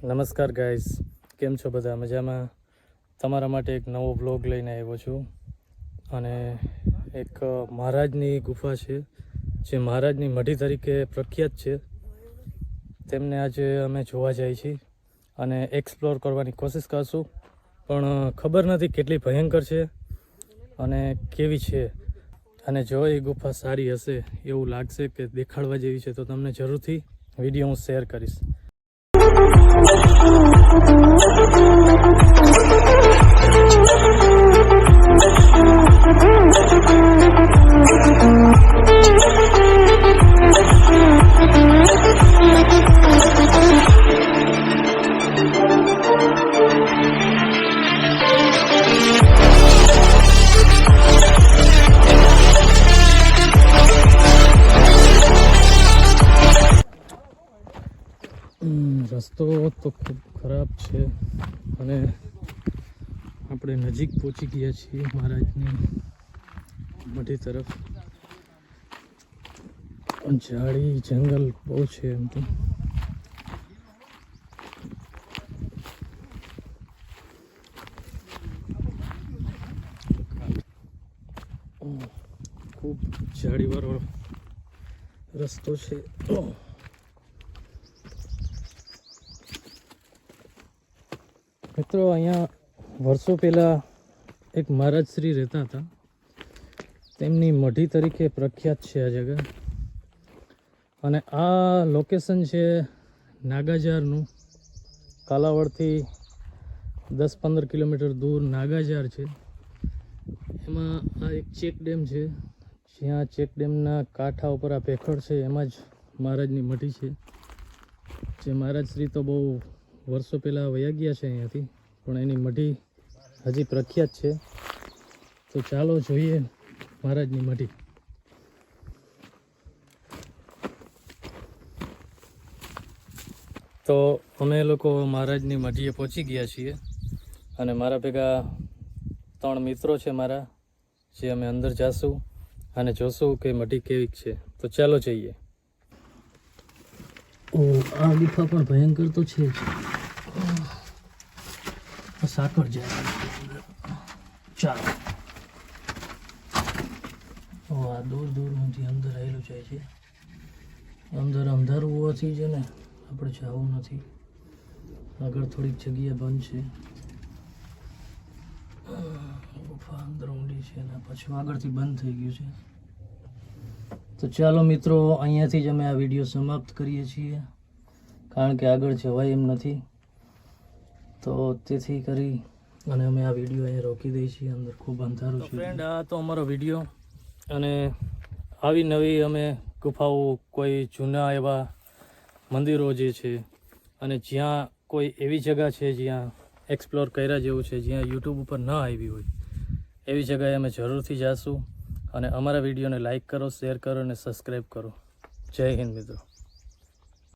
નમસ્કાર ગાઈઝ, કેમ છો બધા? મજામાં? તમારા માટે એક નવો વ્લોગ લઈને આવ્યો છું અને એક મહારાજની ગુફા છે જે મહારાજની મઢી તરીકે પ્રખ્યાત છે. તેમને આજે અમે જોવા જઈએ છીએ અને એક્સપ્લોર કરવાની કોશિશ કરશું, પણ ખબર નથી કેટલી ભયંકર છે અને કેવી છે. અને જો એ ગુફા સારી હશે એવું લાગશે કે દેખાડવા જેવી છે તો તમને જરૂરથી વિડીયો હું શેર કરીશ. રસ્તો તો ખૂબ ખરાબ છે અને આપણે નજીક પહોંચી ગયા છીએ મહારાજની મઢી તરફ. ઝાડી જંગલ બહુ છે એમ તો. ખૂબ ઝાડીવાળો રસ્તો છે. મિત્રો, અહીંયા વર્ષો પહેલાં એક મહારાજ શ્રી રહેતા હતા. તેમની મઢી તરીકે પ્રખ્યાત છે આ જગ્યા. અને આ લોકેશન છે નાગાજારનું. કાલાવડથી 10-15 કિલોમીટર દૂર નાગાજાર છે. એમાં આ એક ચેક ડેમ છે, જ્યાં ચેક ડેમના કાંઠા ઉપર આ ભેખડ છે, એમાં જ મહારાજની મઢી છે. જે મહારાજ શ્રી તો બહુ વર્ષો પહેલાં વયા ગયા છે અહીંયાથી, પણ એની મઢી હજી પ્રખ્યાત છે. તો ચાલો જોઈએ મહારાજની મઢી. તો અમે લોકો મહારાજની મઢીએ પહોંચી ગયા છીએ અને મારા ભેગા 3 મિત્રો છે મારા, જે અમે અંદર જાશું અને જોશું કે મઢી કેવી છે. તો ચાલો જઈએ. આ ગુફા પણ ભયંકર તો છે જ. સાકર જાય. ચાલો. આ દૂર સુધી અંદર આવેલું જાય છે. અંદર અંધારું હોવાથી છે ને આપણે જવું નથી. આગળ થોડીક જગ્યા બંધ છે. ગુફા અંદર ઊંડી છે અને પછી આગળથી બંધ થઈ ગયું છે. તો ચાલો મિત્રો, અહીંયાથી જ અમે આ વિડીયો સમાપ્ત કરીએ છીએ, કારણ કે આગળ જવાય એમ નથી. તો તેથી કરી અને અમે આ વિડીયો અહીંયા રોકી દઈએ છીએ. અંદર ખૂબ અંધારું છે. ફ્રેન્ડ, આ તો અમારો વિડીયો. અને આવી નવી અમે ગુફાઓ, કોઈ જૂના એવા મંદિરો જે છે અને જ્યાં કોઈ એવી જગ્યા છે જ્યાં એક્સપ્લોર કર્યા જેવું છે, જ્યાં યુટ્યુબ ઉપર ન આવી હોય, એવી જગ્યાએ અમે જરૂરથી જાશું. અને અમારા વિડીયોને લાઈક કરો, શેર કરો અને સબસ્ક્રાઈબ કરો. જય હિન્દ મિત્રો.